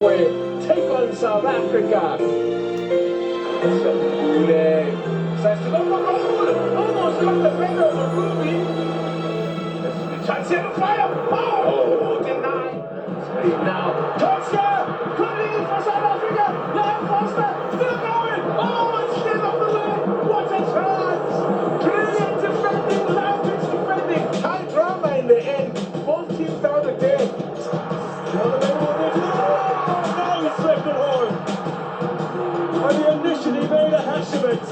Take on South Africa. Almost got the better of the Ruby. Chance here to fire. Oh, denied. Now, Tosca coming in for South Africa. Lion Foster still going. Oh, it's still off the line. What a chance. Brilliant defending. Loudest defending. High drama in the end. Both teams down again. Second horn. And he initially made a hash of it.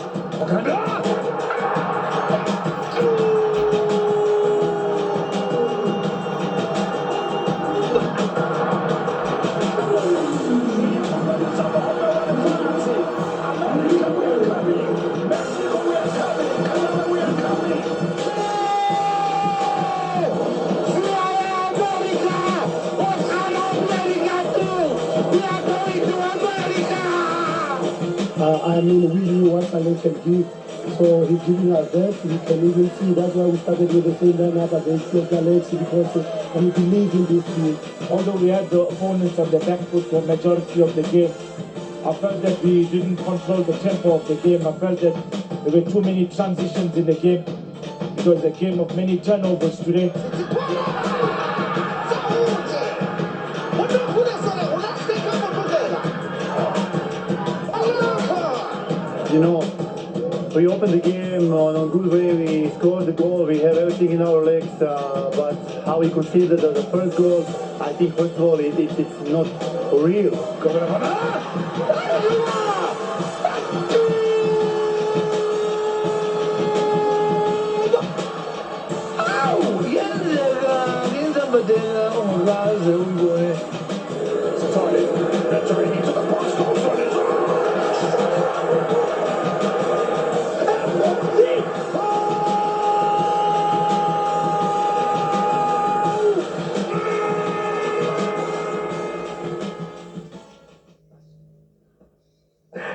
I mean, we knew what Saleh can do, so he's giving us that. We can even see that's why we started with the same lineup against the Galaxy, because we believe in this team. Although we had the opponents on the back foot for the majority of the game, I felt that we didn't control the tempo of the game. I felt that there were too many transitions in the game. It was a game of many turnovers today. You know, we opened the game on a good way, we scored the goal, we have everything in our legs, but how we consider the first goal, I think first of all it's not real.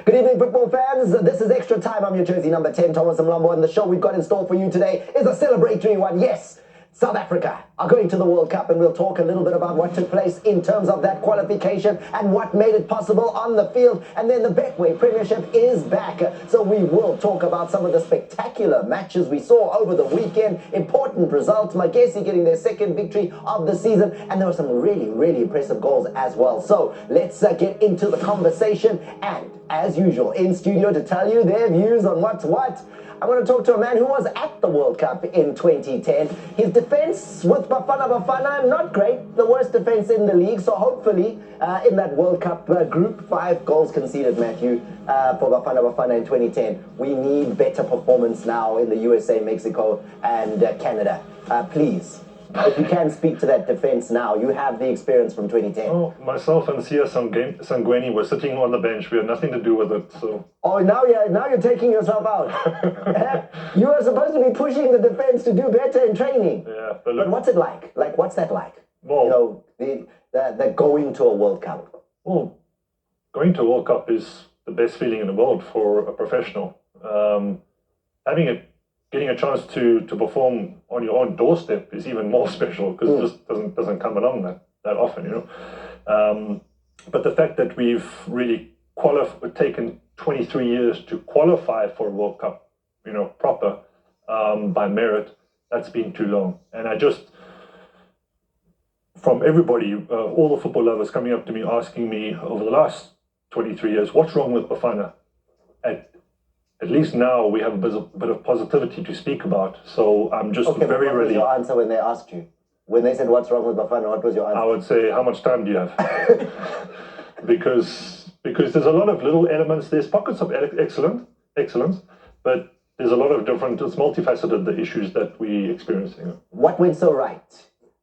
Good evening, football fans. This is Extra Time. I'm your jersey number 10, Thomas Mlambo, and the show we've got in store for you today is a celebratory one. Yes, South Africa are going to the World Cup, and we'll talk a little bit about what took place in terms of that qualification and what made it possible on the field. And then the Betway Premiership is back, so we will talk about some of the spectacular matches we saw over the weekend. Important results. Magesi getting their second victory of the season, and there were some really, really impressive goals as well. So let's get into the conversation, and as usual, in studio to tell you their views on what's what, I want to talk to a man who was at the World Cup in 2010. His defense with Bafana, not great. The worst defense in the league. So hopefully in that World Cup group, 5 goals conceded, Matthew, for Bafana in 2010. We need better performance now in the USA, Mexico, and Canada. Please, if you can speak to that defense now, you have the experience from 2010. Oh, myself and Sia Sangweni were sitting on the bench. We had nothing to do with it. So. Oh, now you're taking yourself out. You are supposed to be pushing the defense to do better in training. Yeah, but what's it like? Like, what's that like? Well, you know, the going to a World Cup. Well, going to a World Cup is the best feeling in the world for a professional. Getting a chance to perform on your own doorstep is even more special, because it just doesn't come along that often, you know. But the fact that we've really taken 23 years to qualify for a World Cup, you know, proper, by merit, that's been too long. And I just, from everybody, all the football lovers coming up to me asking me over the last 23 years, what's wrong with Bafana? At least now we have a bit of positivity to speak about. So I'm just what really... was your answer when they asked you? When they said, what's wrong with Bafana, what was your answer? I would say, how much time do you have? because there's a lot of little elements. There's pockets of excellence, but there's a lot of different, it's multifaceted, the issues that we experience. You know. What went so right?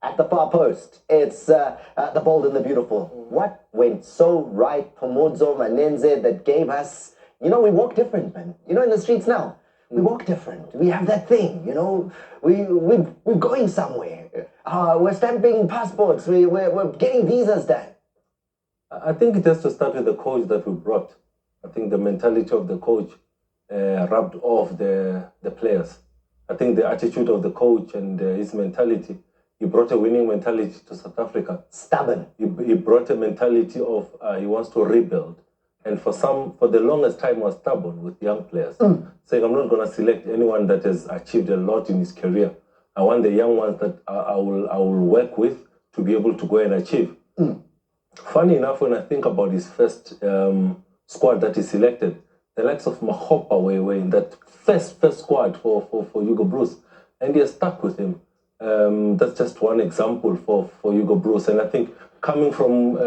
At the far post, it's the bold and the beautiful. What went so right, Pomodzo, Manenze, that gave us... You know, we walk different, man. You know, in the streets now, we walk different. We have that thing, you know. We're going somewhere. We're stamping passports. We're getting visas done. I think it has to start with the coach that we brought. I think the mentality of the coach rubbed off the players. I think the attitude of the coach and his mentality He brought a winning mentality to South Africa. Stubborn. He brought a mentality of he wants to rebuild. And for the longest time was stubborn with young players, saying, I'm not going to select anyone that has achieved a lot in his career. I want the young ones that I will work with to be able to go and achieve. Funny enough, when I think about his first squad that he selected, the likes of Mahopa were in that first squad for Hugo Bruce, and he has stuck with him. That's just one example for Hugo Bruce. And I think coming from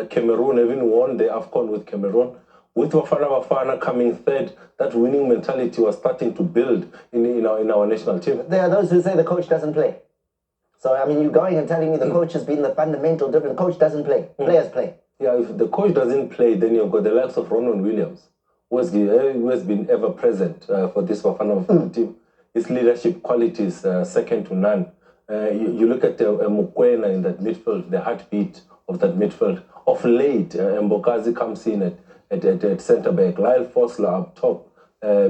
Cameroon, having won the AFCON with Cameroon, with Bafana coming third, that winning mentality was starting to build in our national team. There are those who say the coach doesn't play. So, I mean, you're going and telling me the coach has been the fundamental difference. Coach doesn't play. Players play. Yeah, if the coach doesn't play, then you've got the likes of Ronald Williams, who has been ever present for this Bafana team. His leadership qualities second to none. You look at Mokoena in that midfield, the heartbeat of that midfield. Of late, Mbokazi comes in at centre-back. Lyle Fosler up top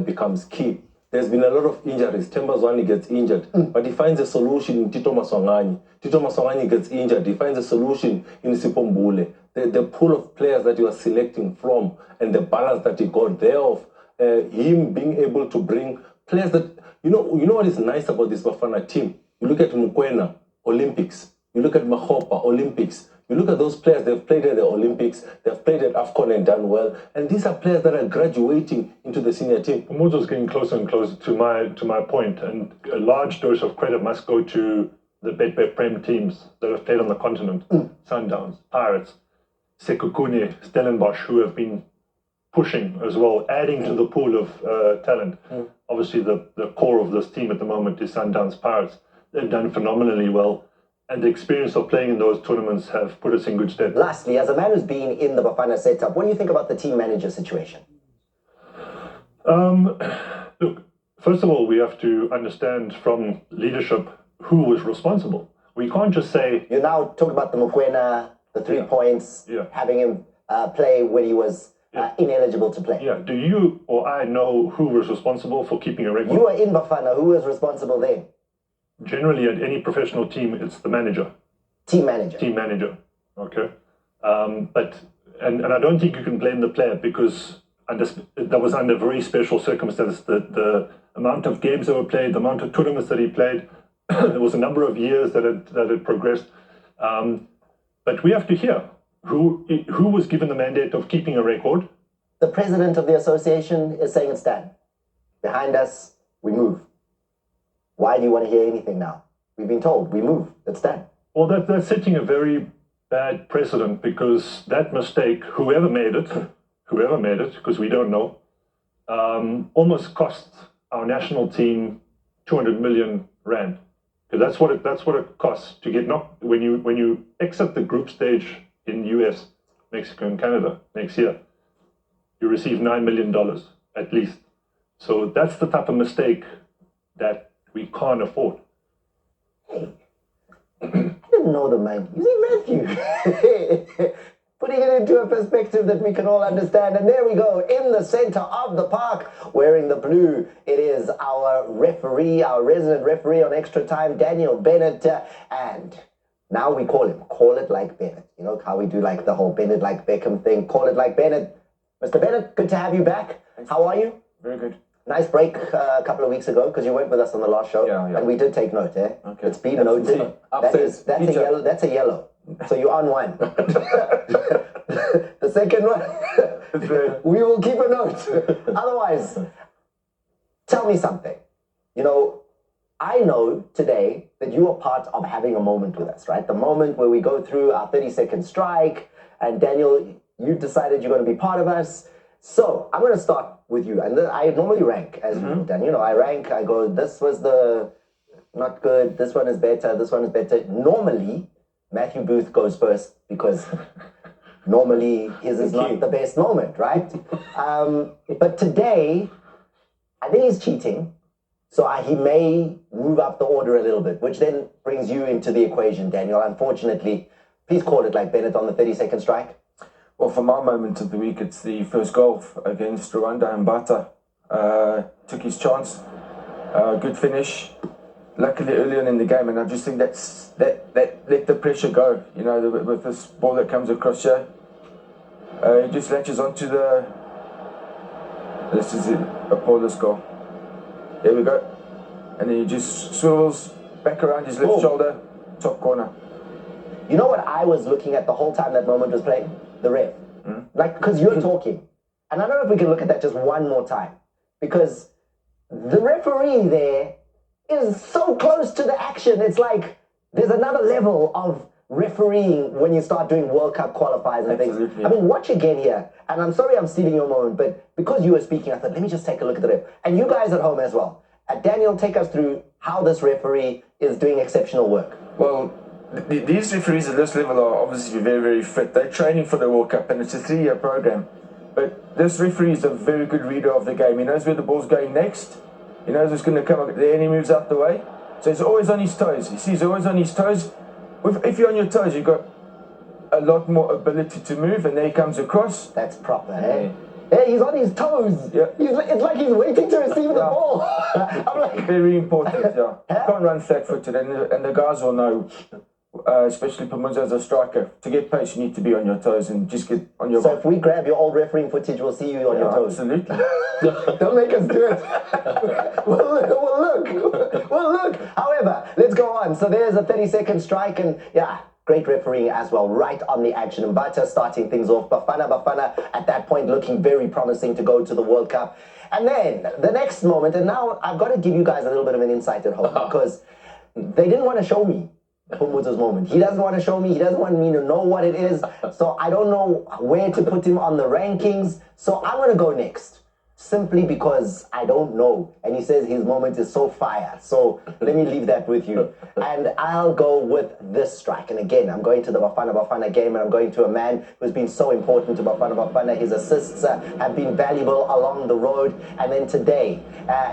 becomes key. There's been a lot of injuries. Tembazwani gets injured, but he finds a solution in Tito Maswanganyi. Tito Maswanganyi gets injured. He finds a solution in Sipombule. The pool of players that he was selecting from and the balance that he got thereof, him being able to bring players that, you know what is nice about this Bafana team? You look at Mokoena, Olympics. You look at Mahopa, Olympics. You look at those players, they've played at the Olympics, they've played at AFCON and done well. And these are players that are graduating into the senior team. Mojo's getting closer and closer to my point, and a large dose of credit must go to the Bet Prem teams that have played on the continent. Sundowns, Pirates, Sekukune, Stellenbosch, who have been pushing as well, adding to the pool of talent. Obviously, the core of this team at the moment is Sundowns Pirates. They've done phenomenally well, and the experience of playing in those tournaments have put us in good stead. Lastly, as a man who's been in the Bafana setup, what do you think about the team manager situation? Look, first of all, we have to understand from leadership who was responsible. We can't just say... You now talk about the Mokoena, the 3 points, having him play when he was ineligible to play. Yeah, do you or I know who was responsible for keeping a record? You were in Bafana. Who was responsible then? Generally, at any professional team, it's the manager. Team manager. Team manager, okay? But I don't think you can blame the player, because that was under very special circumstances. The amount of games that were played, the amount of tournaments that he played, there was a number of years that had progressed. But we have to hear who was given the mandate of keeping a record. The president of the association is saying it's done. Behind us, we move. Why do you want to hear anything now? We've been told, we move, it's done. Well, that's setting a very bad precedent, because that mistake, whoever made it, because we don't know, almost cost our national team 200 million rand. Because that's what it costs to get knocked when you exit the group stage in US, Mexico, and Canada next year. You receive $9 million at least. So that's the type of mistake that we can't afford. Hey, I didn't know the man. You see, Matthew, putting it into a perspective that we can all understand. And there we go, in the center of the park, wearing the blue. It is our referee, our resident referee on Extra Time, Daniel Bennett. And now we call it like Bennett. You know how we do like the whole Bennett like Beckham thing. Call it like Bennett. Mr. Bennett, good to have you back. How are you? Very good. Nice break a couple of weeks ago, because you weren't with us on the last show. Yeah. And we did take note, eh? Okay. It's been noted. That's a yellow. So you're on one. The second one, we will keep a note. Otherwise, tell me something. You know, I know today that you are part of having a moment with us, right? The moment where we go through our 30-second strike, and Daniel, you decided you're going to be part of us. So I'm going to start with you. And I normally rank, as you've done. You know, I rank, I go, this was the not good, this one is better, this one is better. Normally, Matthew Booth goes first, because normally his is not the best moment, right? But today, I think he's cheating. So he may move up the order a little bit, which then brings you into the equation, Daniel. Unfortunately, please call it like Bennett on the 30-second strike. Well, for my moment of the week, it's the first goal against Rwanda, and Bata took his chance. Good finish. luckily early on in the game, and I just think that let the pressure go. You know, with this ball that comes across here, he just latches onto the. This is a Paulus goal. There we go, and then he just swivels back around his left shoulder, top corner. You know what I was looking at the whole time that moment was playing? The ref. Like, because you're talking. And I don't know if we can look at that just one more time. Because the referee there is so close to the action. It's like there's another level of refereeing when you start doing World Cup qualifiers and things. I mean, watch again here. And I'm sorry I'm stealing your moment, but because you were speaking, I thought, let me just take a look at the ref. And you guys at home as well. Daniel, take us through how this referee is doing exceptional work. Well, these referees at this level are obviously very, very fit. They're training for the World Cup, and it's a 3-year program. But this referee is a very good reader of the game. He knows where the ball's going next. He knows it's going to come up there, and he moves out the way. So he's always on his toes. You see, he's always on his toes. If you're on your toes, you've got a lot more ability to move, and there he comes across. That's proper, eh? Hey, he's on his toes. Yeah. It's like he's waiting to receive the ball. I'm like, very important, yeah. You can't run flat-footed, and the guys will know, especially Pamunza as a striker, to get pace, you need to be on your toes and just get on your... So if we grab your old refereeing footage, we'll see you on your toes. Absolutely. Don't make us do it. We'll look. However, let's go on. So there's a 30-second strike, and yeah, great refereeing as well, right on the action. And Mbata starting things off. Bafana at that point looking very promising to go to the World Cup. And then the next moment, and now I've got to give you guys a little bit of an insight at home, because they didn't want to show me Pumuzo's moment. He doesn't want to show me. He doesn't want me to know what it is. So I don't know where to put him on the rankings. So I'm going to go next, simply because I don't know. And he says his moment is so fire. So let me leave that with you. And I'll go with this strike. And again, I'm going to the Bafana game, and I'm going to a man who's been so important to Bafana. His assists have been valuable along the road. And then today,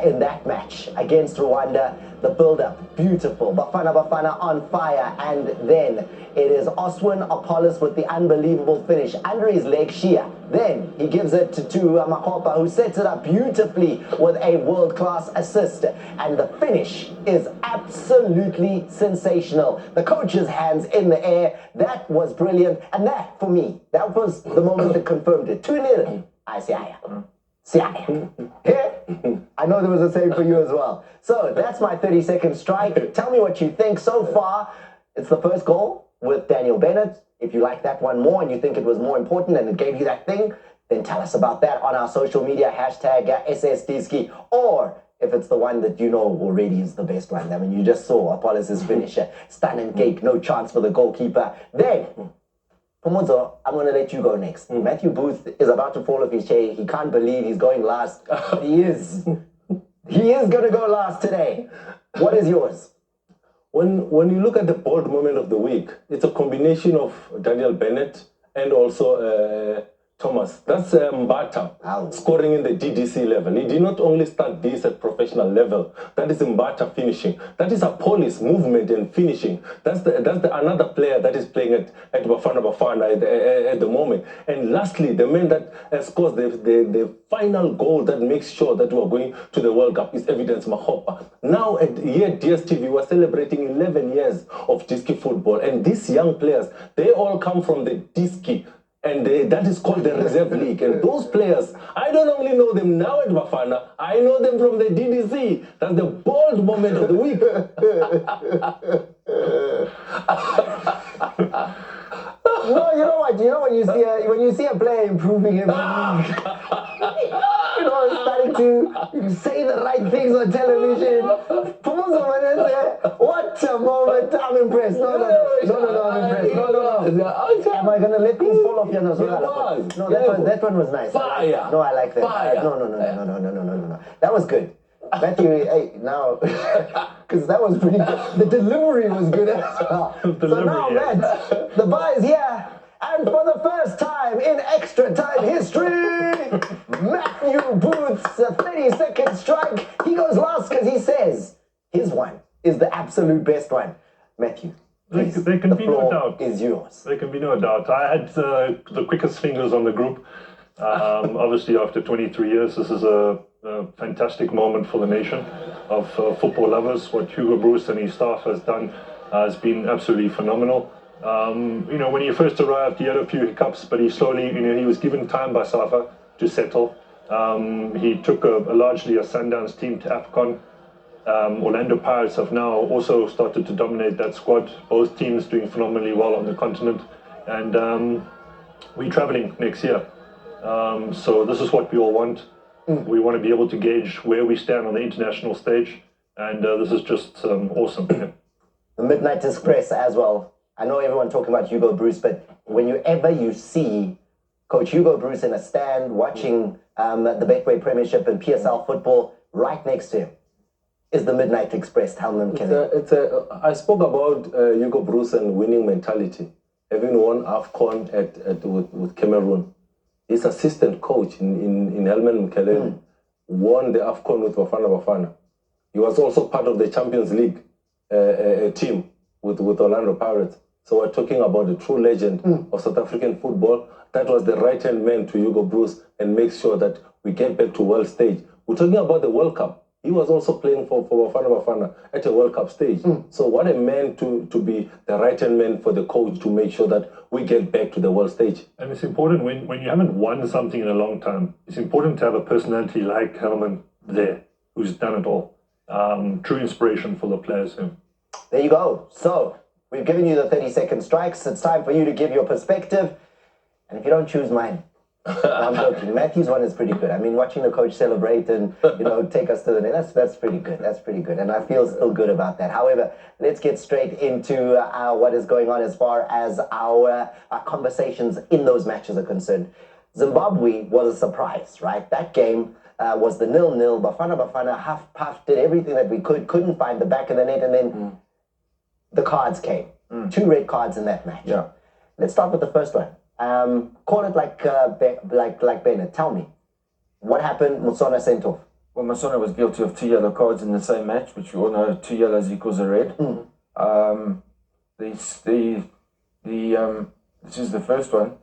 in that match against Rwanda, the build-up, beautiful. Bafana on fire. And then it is Oswin Apollos with the unbelievable finish under his leg, Shia. Then he gives it to Makopa, who sets it up beautifully with a world-class assist. And the finish is absolutely sensational. The coach's hands in the air. That was brilliant. And that, for me, that was the moment that confirmed it. 2-0. I see. Here, I know there was a same for you as well. So that's my 30-second strike. Tell me what you think so far. It's the first goal with Daniel Bennett. If you like that one more and you think it was more important and it gave you that thing, then tell us about that on our social media, hashtag SSDski. Or if it's the one that you know already is the best one, I mean, you just saw Apollos' finisher, stunning cake, no chance for the goalkeeper. Then, Pumuzo, I'm going to let you go next. Matthew Booth is about to fall off his chair. He can't believe he's going last. He is. He is going to go last today. What is yours? When you look at the bold moment of the week, it's a combination of Daniel Bennett and also Thomas. That's Mbata scoring in the DDC level. He did not only start this at professional level. That is Mbata finishing. That is Apollos movement and finishing. That's another player that is playing at Bafana at the moment. And lastly, the man that scores the final goal that makes sure that we are going to the World Cup is Evidence Mahopa. Now here at DSTV, we're celebrating 11 years of Diski football. And these young players, they all come from the Diski. And that is called the Reserve League. And those players, I don't only know them now at Bafana, I know them from the DDC. That's the bold moment of the week. No, you know what? When you see a player improving every week, starting to say the right things on television. What a moment! I'm impressed. No, I'm impressed. No. Am I gonna let things fall off your nose? No, that one was nice. Fire. No, I like that. Fire. No. That was good. Matthew, hey, now, because that was pretty good. The delivery was good as well. So now, Matt, the bar is here. And for the first time in extra time history, Matthew Booth's 30-second strike. He goes last because he says his one is the absolute best one. Matthew, please, there can be no doubt. Is yours. There can be no doubt. I had the quickest fingers on the group. Obviously, after 23 years, this is a a fantastic moment for the nation of football lovers. What Hugo Broos and his staff has done has been absolutely phenomenal. When he first arrived, he had a few hiccups, but he slowly, he was given time by SAFA to settle. He took largely a Sundowns team to AFCON. Orlando Pirates have now also started to dominate that squad. Both teams doing phenomenally well on the continent. And we're traveling next year. So this is what we all want. We want to be able to gauge where we stand on the international stage. And this is just awesome. The Midnight Express as well. I know everyone talking about Hugo Broos, but whenever you see Coach Hugo Broos in a stand watching the Betway Premiership and PSL football, right next to him is the Midnight Express. Tell them, I spoke about Hugo Broos and winning mentality. Having won AFCON with Cameroon. His assistant coach in Helman Mkelele won the AFCON with Bafana Bafana. He was also part of the Champions League team with Orlando Pirates. So we're talking about a true legend of South African football. That was the right-hand man to Hugo Broos and make sure that we get back to world stage. We're talking about the World Cup. He was also playing for Bafana Bafana at a World Cup stage. So what a man to be the right-hand man for the coach to make sure that we get back to the world stage. And it's important when you haven't won something in a long time, it's important to have a personality like Helman there, who's done it all. True inspiration for the players. There you go. So we've given you the 30-second strikes. It's time for you to give your perspective. And if you don't choose mine, I'm joking. Matthew's one is pretty good. I mean, watching the coach celebrate and, take us to the net, that's pretty good. That's pretty good. And I feel still good about that. However, let's get straight into what is going on as far as our conversations in those matches are concerned. Zimbabwe was a surprise, right? That game was the 0-0. Bafana half-puff, did everything that we couldn't find the back of the net, and then the cards came. 2 red cards in that match. Yeah. Let's start with the first one. Call it like Bennett. Tell me, what happened? Musona sent off. Well, Musona was guilty of 2 yellow cards in the same match, which we all know 2 yellows equals a red. This is the first one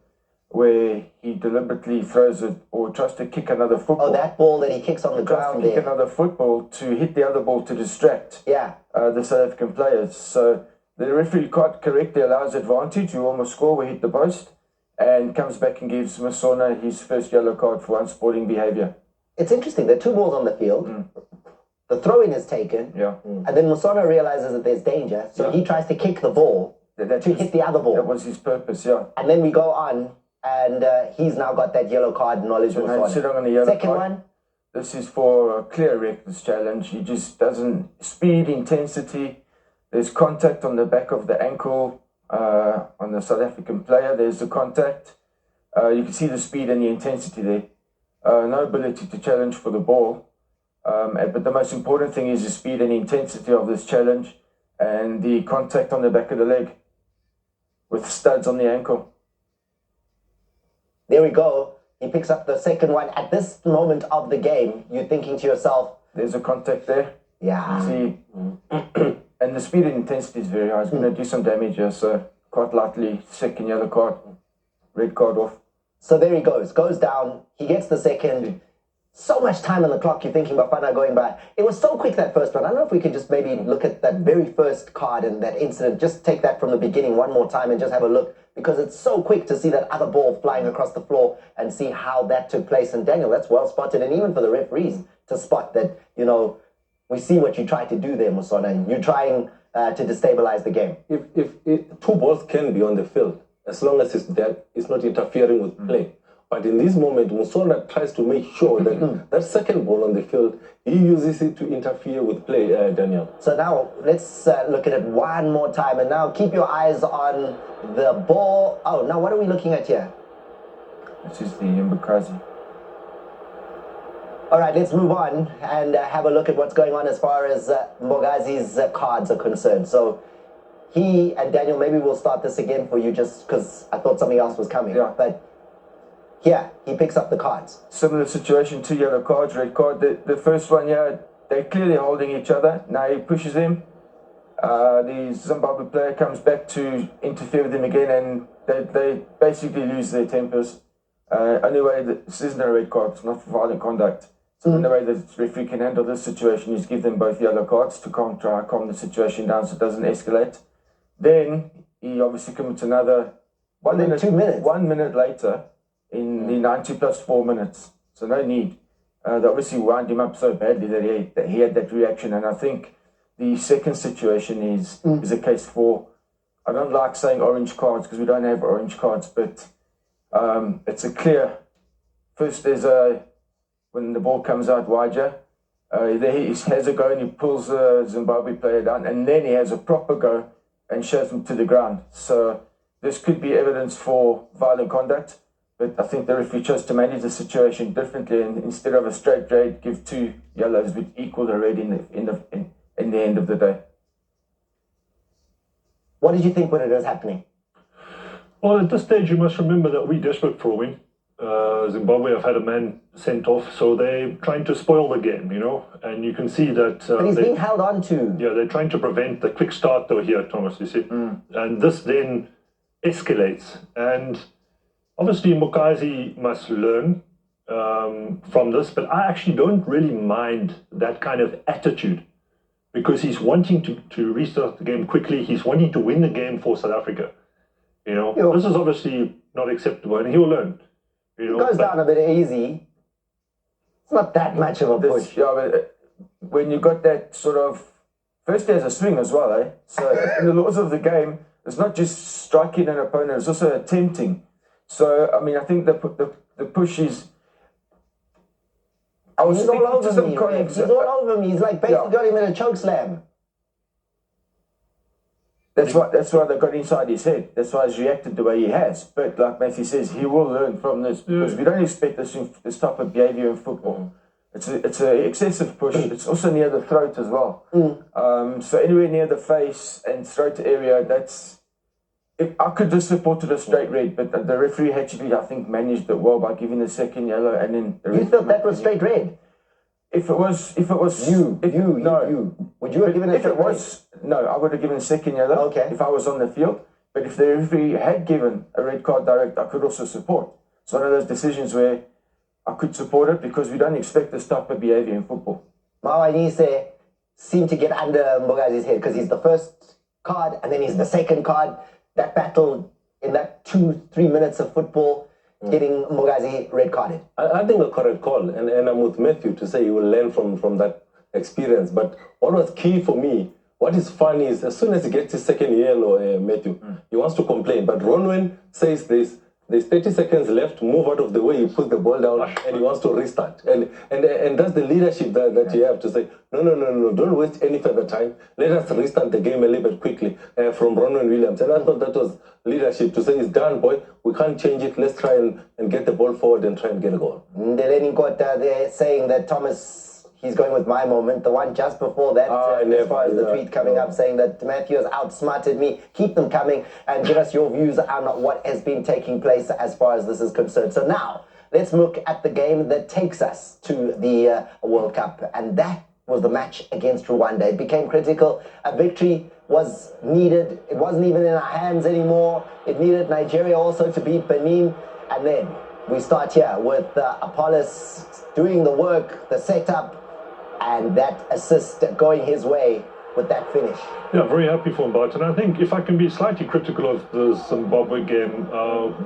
where he deliberately throws it or tries to kick another football. Oh, that ball that he kicks on the ground kick another football to hit the other ball to distract the South African players. So the referee correctly allows advantage. You almost score, we hit the post, and comes back and gives Musona his first yellow card for unsporting behaviour. It's interesting. There are 2 balls on the field. The throw-in is taken. And then Musona realizes that there's danger, so he tries to kick the ball to hit the other ball. That was his purpose, And then we go on, and he's now got that yellow card knowledge. Second one? This is for a clear reckless challenge. He just doesn't... Speed, intensity. There's contact on the back of the ankle on the South African player. There's the contact. You can see the speed and the intensity there. No ability to challenge for the ball. But the most important thing is the speed and intensity of this challenge and the contact on the back of the leg with studs on the ankle. There we go. He picks up the second one. At this moment of the game, you're thinking to yourself, there's a contact there. Yeah. See, and the speed and intensity is very high. It's going to do some damage here. So quite likely, second yellow card, red card off. So there he goes down. He gets the second. So much time on the clock, you're thinking Bafana going by. It was so quick, that first one. I don't know if we could just maybe look at that very first card and that incident, just take that from the beginning one more time and just have a look, because it's so quick to see that other ball flying across the floor and see how that took place. And Daniel, that's well spotted. And even for the referees to spot that, we see what you tried to do there, Musona, and you're trying to destabilize the game. If 2 balls can be on the field, as long as it's not interfering with play. But in this moment, Musona tries to make sure that that second ball on the field, he uses it to interfere with play, Daniel. So now, let's look at it one more time. And now keep your eyes on the ball. Oh, now what are we looking at here? This is the Mbakazi. All right, let's move on and have a look at what's going on as far as Mbogazi's cards are concerned. So he and Daniel, maybe we'll start this again for you just because I thought something else was coming. Yeah. But here, he picks up the cards. Similar situation, 2 yellow cards, red card. The first one, they're clearly holding each other. Now he pushes him. The Zimbabwe player comes back to interfere with him again, and they basically lose their tempers. Anyway, this isn't a red card. It's not for violent conduct. So the way the referee can handle this situation is give them both yellow cards to calm the situation down so it doesn't escalate. Then he obviously commits another 1 minute, 2 minutes. 1 minute later in the 90 plus 4 minutes. So no need. They obviously wound him up so badly that he had that reaction. And I think the second situation is a case for, I don't like saying orange cards because we don't have orange cards, but it's a clear, first there's when the ball comes out wider, there he has a go and he pulls the Zimbabwe player down, and then he has a proper go and shoves him to the ground. So this could be evidence for violent conduct, but I think the referee chose to manage the situation differently, and instead of a straight red, give 2 yellows, which equal the red in the end of the day. What did you think when it was happening? Well, at this stage, you must remember that we're desperate for a win. Zimbabwe have had a man sent off, so they're trying to spoil the game, you know, and you can see that... but he's being held on to. Yeah, they're trying to prevent the quick start, though, here, Thomas, you see. And this then escalates. And obviously, Mukazi must learn from this, but I actually don't really mind that kind of attitude, because he's wanting to restart the game quickly. He's wanting to win the game for South Africa. You know, this is obviously not acceptable, and he'll learn. You know, it goes down a bit easy. It's not that much of a push. Yeah, but when you got that sort of, first there's a swing as well, eh? So in the laws of the game, it's not just striking an opponent, it's also attempting. So, I mean, I think the push is... He's all over me, man. He's all over me. He's like basically got him in a choke slam. That's why they got inside his head. That's why he's reacted the way he has. But like Matthew says, he will learn from this, because we don't expect this type of behaviour in football. It's an excessive push. It's also near the throat as well. So anywhere near the face and throat area, I could just support it a straight red, but the referee actually, I think, managed it well by giving the second yellow, and then you thought that was straight red? If it was you. Would you have given it? No, I would have given a second yellow. Okay. If I was on the field, but if the referee had given a red card direct, I could also support. It's one of those decisions where I could support it because we don't expect this type of behaviour in football. Mawanise seemed to get under Mbogazi's head because he's the first card and then he's the second card. That battle in that 2-3 minutes of football, getting Mbogazi red carded. I think a correct call, and I'm with Matthew to say he will learn from that experience. But what was key for me, what is funny is as soon as he gets his second yellow, Matthew, he wants to complain. But Ronwen says there's 30 seconds left, move out of the way, he puts the ball down, and he wants to restart. And that's the leadership that you have to say, no, don't waste any further time. Let us restart the game a little bit quickly from Ronwen Williams. And I thought that was leadership to say, it's done, boy. We can't change it. Let's try and get the ball forward and try and get a goal. Ndeleni Nkota, they're saying that Thomas, he's going with my moment, the one just before that, as far as the tweet coming up saying that Matthew has outsmarted me. Keep them coming and give us your views on what has been taking place as far as this is concerned. So now, let's look at the game that takes us to the World Cup, and that was the match against Rwanda. It became critical. A victory was needed. It wasn't even in our hands anymore. It needed Nigeria also to beat Benin. And then we start here with Apollos doing the work, the setup, and that assist going his way with that finish. Yeah, very happy for Mbata. And I think if I can be slightly critical of the Zimbabwe game,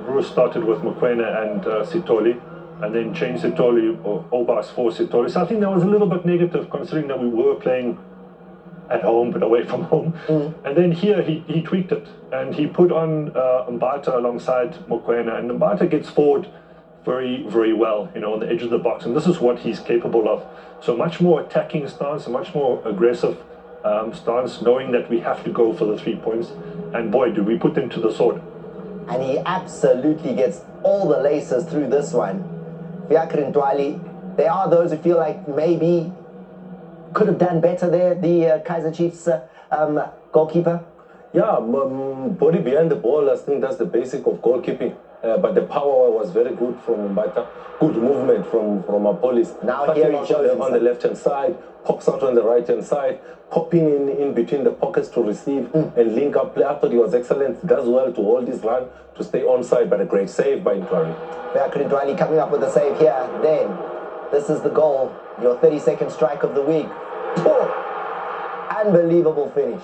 Bruce started with Mokoena and Sitoli, and then changed Sitoli or Obas for Sitoli. So I think that was a little bit negative considering that we were playing at home but away from home. And then here he tweaked it and he put on Mbata alongside Mokoena, and Mbata gets forward very, very well, you know, on the edge of the box, and this is what he's capable of. So much more attacking stance, a much more aggressive stance, knowing that we have to go for the 3 points, and boy, do we put them to the sword. And he absolutely gets all the laces through this one. Fiakre Ntwali, there are those who feel like maybe could have done better there, the Kaizer Chiefs goalkeeper. Yeah, body behind the ball, I think that's the basic of goalkeeping. But the power was very good from Mbata. Good movement from Apollos. Now here he shows on the left-hand side, pops out on the right-hand side, popping in between the pockets to receive and link up play. I thought he was excellent. Does well to hold his run, to stay onside, but a great save by Ntwali. Fiakre Ntwali coming up with a save here. Then This is the goal, your 30-second strike of the week. Unbelievable finish.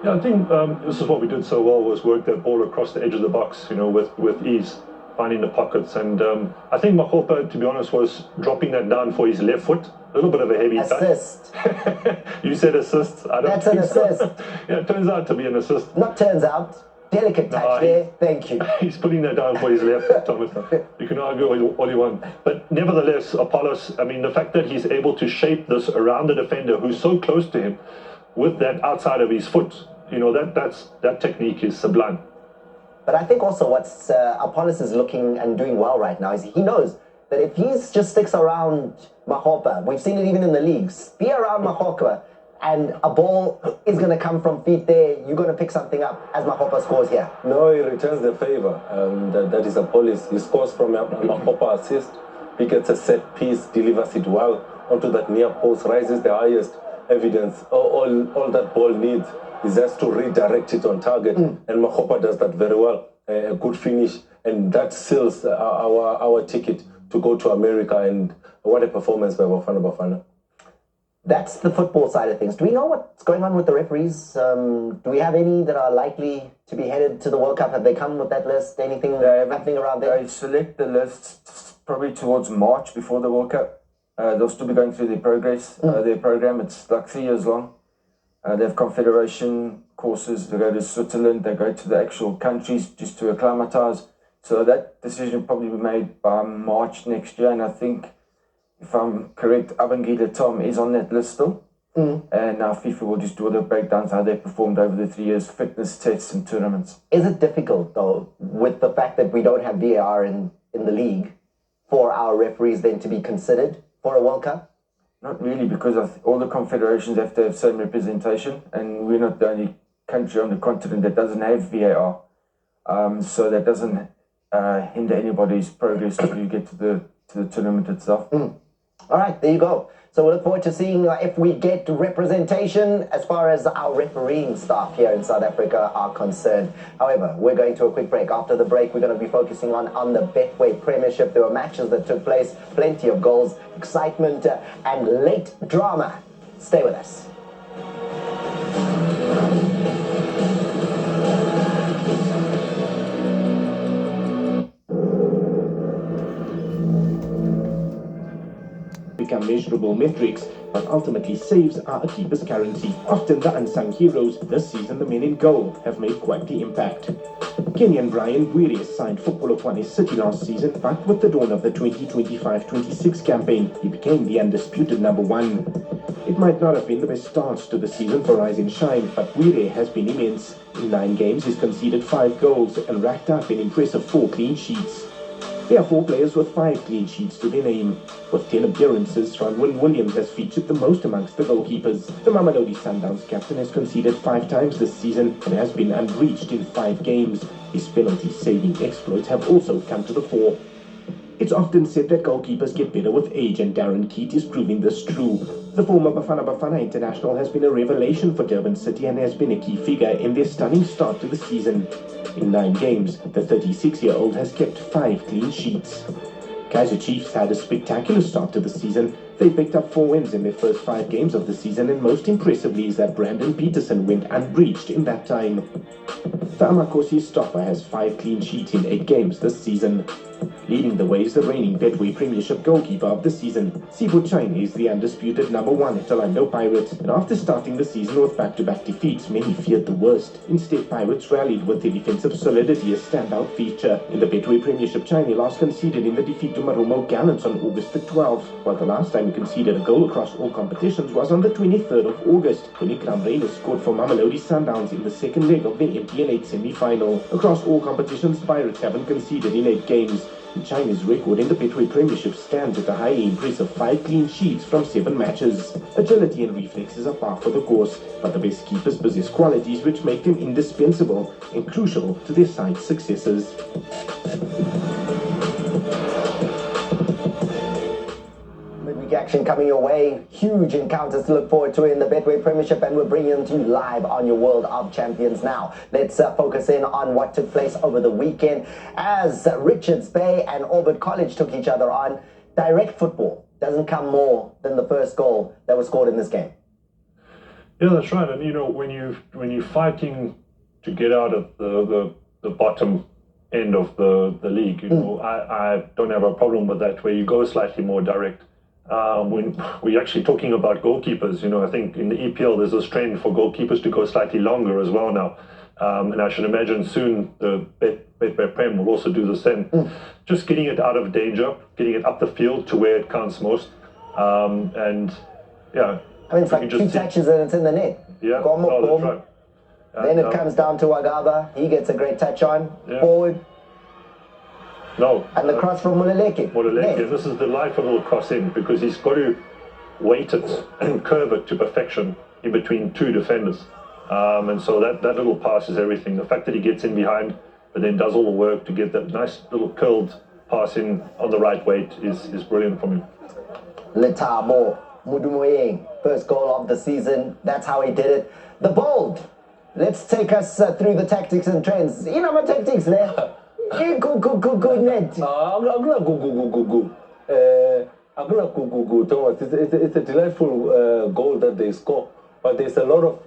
Yeah, I think this is what we did so well, was work that ball across the edge of the box, with ease, finding the pockets. And I think Mahopa, to be honest, was dropping that down for his left foot. A little bit of a heavy assist. You said assist. I don't That's an assist. So. Yeah, it turns out to be an assist. Not turns out. Delicate touch there. Thank you. He's putting that down for his left, Thomas. You can argue all you want. But nevertheless, Apollos, I mean, the fact that he's able to shape this around the defender who's so close to him with that outside of his foot, that technique is sublime. But I think also what's Apollos is looking and doing well right now is he knows that if he just sticks around Mahopa, we've seen it even in the leagues, be around Mahopa, and a ball is going to come from feet there, you're going to pick something up as Mahopa scores here. No, he returns the favor. That is Apollos. He scores from a Mahopa assist. He gets a set piece, delivers it well onto that near post, raises the highest evidence. All that ball needs is just to redirect it on target. And Mahopa does that very well. A good finish. And that seals our ticket to go to America. And what a performance by Bafana Bafana. That's the football side of things. Do we know what's going on with the referees? Do we have any that are likely to be headed to the World Cup? Have they come with that list? Anything happening around there? They select the list probably towards March before the World Cup. They'll still be going through their progress, their program. It's like 3 years long. They have confederation courses. They go to Switzerland. They go to the actual countries just to acclimatise. So that decision will probably be made by March next year. And I think, if I'm correct, Abangida Tom is on that list still. And now FIFA will just do all the breakdowns, how they performed over the 3 years, fitness tests and tournaments. Is it difficult, though, with the fact that we don't have VAR in the league, for our referees then to be considered for a World Cup? Not really, because all the confederations have to have same representation, and we're not the only country on the continent that doesn't have VAR. So that doesn't hinder anybody's progress to get to the tournament itself. All right, there you go. So we look forward to seeing if we get representation as far as our refereeing staff here in South Africa are concerned. However, we're going to a quick break. After the break, we're going to be focusing on the Betway Premiership. There were matches that took place, plenty of goals, excitement, and late drama. Stay with us. Become measurable metrics, but ultimately saves are a keeper's currency. Often the unsung heroes. This season the men in goal have made quite the impact. Kenyan Brian Bwire signed for Polokwane City last season, but with the dawn of the 2025-26 campaign, he became the undisputed number one. It might not have been the best start to the season for Rise and Shine, but Bwire has been immense. In 9 games he's conceded 5 goals and racked up an impressive 4 clean sheets. There are 4 players with 5 clean sheets to their name. With 10 appearances, Ronwen Williams has featured the most amongst the goalkeepers. The Mamelodi Sundowns captain has conceded 5 times this season and has been unreached in 5 games. His penalty-saving exploits have also come to the fore. It's often said that goalkeepers get better with age, and Darren Keat is proving this true. The former Bafana Bafana international has been a revelation for Durban City and has been a key figure in their stunning start to the season. In 9 games, the 36-year-old has kept 5 clean sheets. Kaizer Chiefs had a spectacular start to the season. They picked up 4 wins in their first 5 games of the season, and most impressively is that Brandon Peterson went unbreached in that time. The Amakosi stopper has 5 clean sheets in 8 games this season. Leading the way is the reigning Betway Premiership goalkeeper of the season. Sibu Chain is the undisputed number 1 at Orlando Pirates, and after starting the season with back-to-back defeats, many feared the worst. Instead, Pirates rallied with their defensive solidity a standout feature. In the Betway Premiership, Chain last conceded in the defeat to Marumo Gallants on August the 12th, while the last time he conceded a goal across all competitions was on the 23rd of August, when Ikram Reynolds scored for Mamelodi Sundowns in the second leg of the MPN8 semi-final. Across all competitions, Pirates haven't conceded in 8 games. China's record in the Betway Premiership stands at a highly impressive 5 clean sheets from 7 matches. Agility and reflexes are par for the course, but the best keepers possess qualities which make them indispensable and crucial to their side's successes. Midweek action coming your way. Huge encounters to look forward to in the Betway Premiership, and we're bringing them to you live on your World of Champions now. Let's focus in on what took place over the weekend as Richards Bay and Orbit College took each other on. direct football doesn't come more than the first goal that was scored in this game. Yeah, that's right. And when you're fighting to get out of the bottom end of the league, I don't have a problem with that, where you go slightly more direct. When we're actually talking about goalkeepers, I think in the EPL there's this trend for goalkeepers to go slightly longer as well now. And I should imagine soon the Bet Prem will also do the same. Just getting it out of danger, getting it up the field to where it counts most. And yeah. I mean, it's like 2 touches and it's in the net. Yeah, that's right. Then it comes down to Wagaba. He gets a great touch on, forward. No. And the cross from Muleleke. And this is the life of a little cross in, because he's got to weight it and curve it to perfection in between 2 defenders. And so that little pass is everything. The fact that he gets in behind, but then does all the work to get that nice little curled pass in on the right weight is brilliant from him. Letabo Mudumoyeng, first goal of the season. That's how he did it. The bold. Let's take us through the tactics and trends. You know my tactics, man. Good net. I'm gonna go, Thomas. It's a delightful goal that they score. But there's a lot of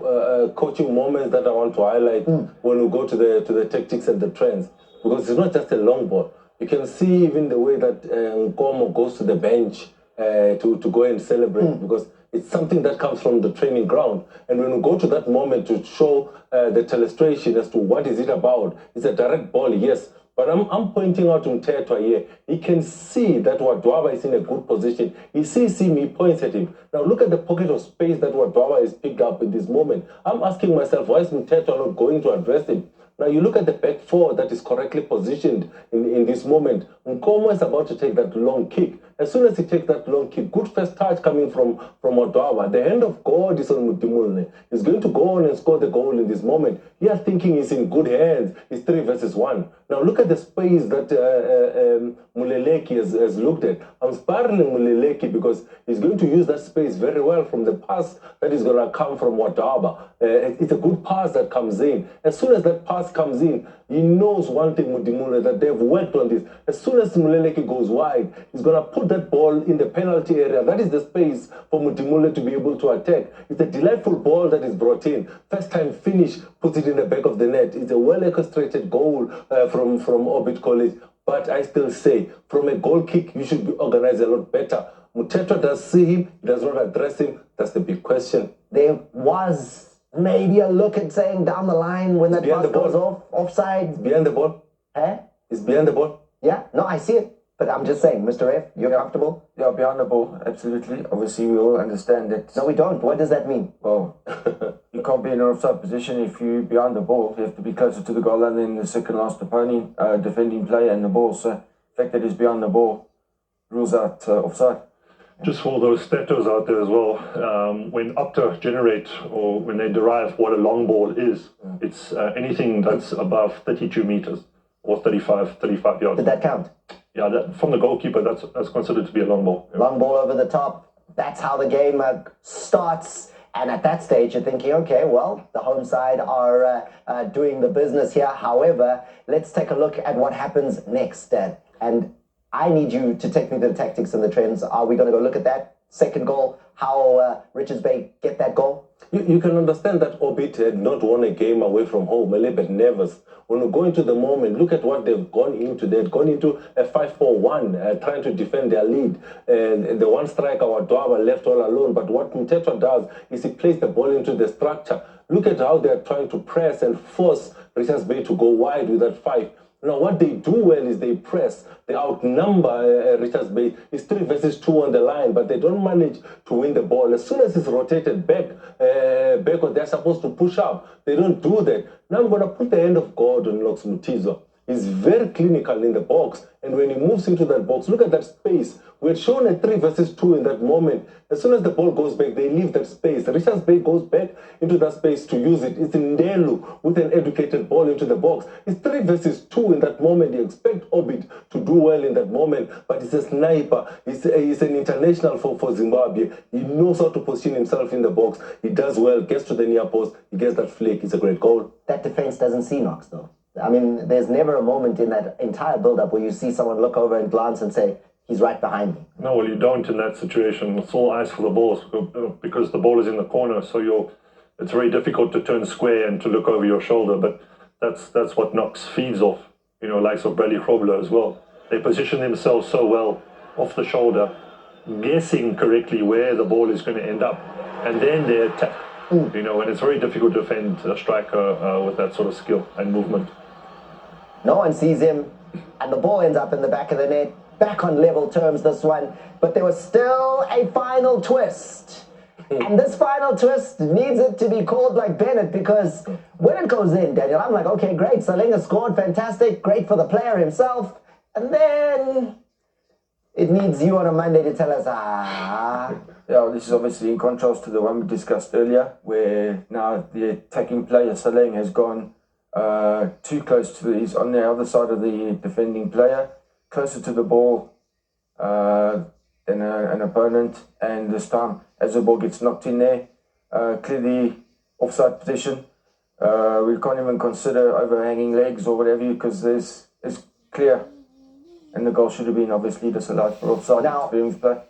coaching moments that I want to highlight when we go to the tactics and the trends, because it's not just a long ball. You can see even the way that Nkomo goes to the bench to go and celebrate, because it's something that comes from the training ground. And when we go to that moment to show the illustration as to what is it about, it's a direct ball, yes. But I'm pointing out to Mtetwa here. He can see that Wadwaba is in a good position. He sees him, he points at him. Now look at the pocket of space that Wadwaba has picked up in this moment. I'm asking myself, why is Mtetwa not going to address him? Now you look at the back 4 that is correctly positioned in this moment. Nkomo is about to take that long kick. As soon as he takes that long kick, good first touch coming from Wadwaba. The hand of God is on Mutimulne. He's going to go on and score the goal in this moment. He is thinking he's in good hands. It's 3 versus 1. Now look at the space that Muleleke has looked at. I'm spiraling Muleleke because he's going to use that space very well from the pass that is going to come from Wadwaba. It's a good pass that comes in. As soon as that pass comes in, he knows one thing, Mutimule, that they've worked on this. As soon as Muleleke goes wide, he's going to put that ball in the penalty area. That is the space for Mutimule to be able to attack. It's a delightful ball that is brought in. First time finish, puts it in the back of the net. It's a well-orchestrated goal from Orbit College. But I still say, from a goal kick, you should be organized a lot better. Mtetwa does see him, he does not address him. That's the big question. There was maybe a look at saying down the line when that pass goes offside. It's behind the ball. Huh? It's behind the ball. Yeah, no, I see it. But I'm just saying, Mr. F, you're comfortable? Yeah, behind the ball, absolutely. Obviously, we all understand that. No, we don't. What does that mean? Well, you can't be in an offside position if you're behind the ball. You have to be closer to the goal line than the second last opponent, defending player and the ball. So the fact that he's behind the ball rules out offside. Just for those statos out there as well, when Opta generate or when they derive what a long ball is, it's anything that's above 32 meters or 35 yards. Did that count? Yeah, from the goalkeeper, that's considered to be a long ball. Yeah. Long ball over the top. That's how the game starts. And at that stage, you're thinking, okay, well, the home side are doing the business here. However, let's take a look at what happens next. And I need you to take me to the tactics and the trends. Are we going to go look at that second goal? How Richards Bay get that goal? You can understand that Orbit had not won a game away from home, a little bit nervous. When we go into the moment, look at what they've gone into. They've gone into a 5-4-1, trying to defend their lead. And the one striker, Wadwaba, left all alone. But what Mtetwa does is he plays the ball into the structure. Look at how they're trying to press and force Richards Bay to go wide with that 5. Now, what they do well is they press. They outnumber Richards Bay. It's 3 versus 2 on the line, but they don't manage to win the ball. As soon as it's rotated back, they're supposed to push up. They don't do that. Now I'm going to put the hand of God on Lox Mutizo. He's very clinical in the box, and when he moves into that box, look at that space. We had shown a 3 versus 2 in that moment. As soon as the ball goes back, they leave that space. Richards Bay goes back into that space to use it. It's Ndelu with an educated ball into the box. It's 3 versus 2 in that moment. You expect Orbit to do well in that moment, but he's a sniper. He's an international for Zimbabwe. He knows how to position himself in the box. He does well, gets to the near post, he gets that flick. It's a great goal. That defense doesn't see Knox, though. I mean, there's never a moment in that entire build-up where you see someone look over and glance and say, he's right behind me. No, well, you don't in that situation. It's all eyes for the balls because the ball is in the corner. So it's very difficult to turn square and to look over your shoulder. But that's what knocks feeds off, likes of Bradley Grobler as well. They position themselves so well off the shoulder, guessing correctly where the ball is going to end up, and then they attack. And it's very difficult to defend a striker with that sort of skill and movement. No one sees him, and the ball ends up in the back of the net. Back on level terms, this one. But there was still a final twist. And this final twist needs it to be called like Bennett, because when it goes in, Daniel, I'm like, okay, great, Salinga scored, fantastic, great for the player himself. And then it needs you on a Monday to tell us, Yeah, this is obviously in contrast to the one we discussed earlier, where now the attacking player, Saling, has gone too close to he's on the other side of the defending player, closer to the ball than an opponent, and this time, as the ball gets knocked in there, clearly offside position. We can't even consider overhanging legs or whatever, because it's clear, and the goal should have been obviously disallowed for offside. Now, play.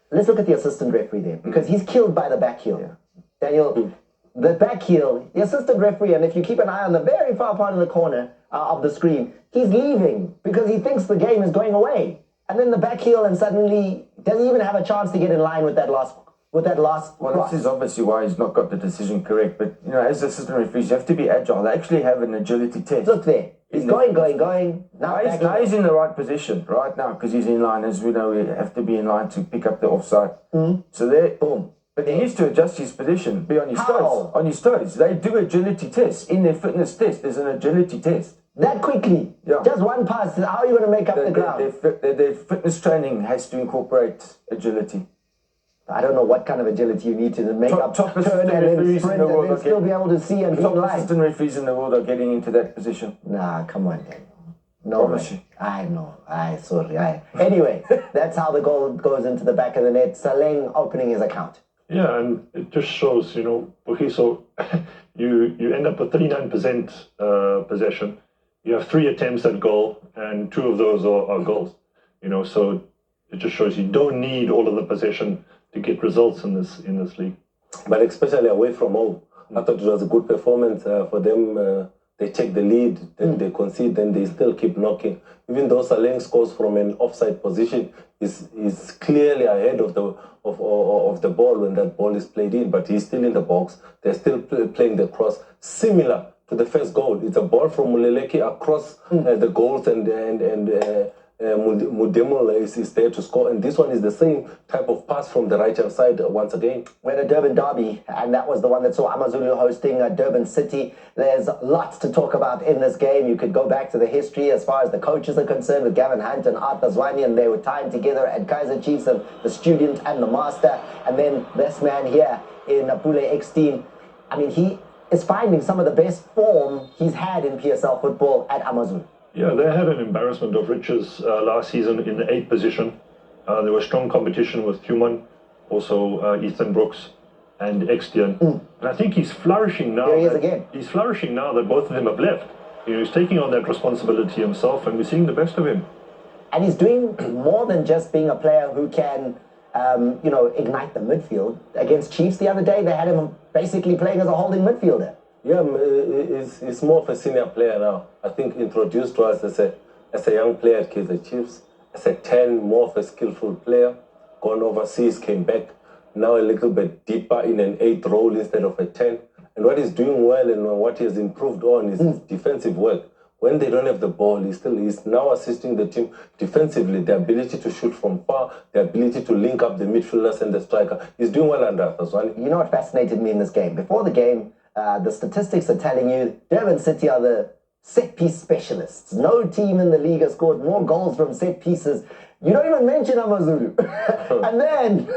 Let's look at the assistant referee there, because he's killed by the back heel. Daniel, the back heel, the assistant referee, and if you keep an eye on the very far part of the corner of the screen, he's leaving because he thinks the game is going away. And then the back heel, and suddenly doesn't even have a chance to get in line with that last Well, cross. this is obviously why he's not got the decision correct. But, as assistant referees, you have to be agile. They actually have an agility test. Look there. He's going. Now He's in the right position right now, because he's in line. As we know, we have to be in line to pick up the offside. So there, boom. But he needs to adjust his position, be on his toes. On his toes. They do agility tests. In their fitness test, there's an agility test. That quickly? Yeah. Just one pass. How are you going to make up the ground? Their fitness training has to incorporate agility. I don't know what kind of agility you need to make up top turn assistant and then referees sprint in the and world then are still be able to see and be in Top line. assistant referees in the world are getting into that position. Nah, come on, Dan. No Promise way. I know. Anyway, that's how the goal goes into the back of the net. Saleng opening his account. Yeah, and it just shows, Bukiso, you end up with 39% possession. You have 3 attempts at goal, and 2 of those are goals. So it just shows you don't need all of the possession to get results in this league. But especially away from home, I thought it was a good performance for them. They take the lead, then they concede, then they still keep knocking. Even though Saleng scores from an offside position, is clearly ahead of the ball when that ball is played in, but he's still in the box. They're still playing the cross, similar to the first goal. It's a ball from Muleleki across the goals, and Mudemo is there to score, and this one is the same type of pass from the right hand side once again. We had a Durban derby, and that was the one that saw Amazulu hosting Durban City. There's lots to talk about in this game. You could go back to the history as far as the coaches are concerned, with Gavin Hunt and Arthur Zwani, and they were tying together at Kaizer Chiefs, and the student and the master, and then this man here in Pule Eckstein. I mean, he is finding some of the best form he's had in PSL football at Amazulu. Yeah, they had an embarrassment of riches last season in the 8th position. There was strong competition with Human, also Ethan Brooks and Extian. And I think he's flourishing now. There he is again. He's flourishing now that both of them have left. He's taking on that responsibility himself, and we're seeing the best of him. And he's doing more than just being a player who can, ignite the midfield. Against Chiefs the other day, they had him basically playing as a holding midfielder. Yeah, he's more of a senior player now. I think introduced to us as a young player at Kaizer Chiefs, as a 10, more of a skillful player, gone overseas, came back, now a little bit deeper in an 8 role instead of a 10. And what he's doing well and what he has improved on is his defensive work. When they don't have the ball, he's now assisting the team defensively, the ability to shoot from far, the ability to link up the midfielders and the striker. He's doing well under Azwani. You know what fascinated me in this game? Before the game, the statistics are telling you Durban City are the set-piece specialists. No team in the league has scored more goals from set pieces. You don't even mention Amazulu. And then,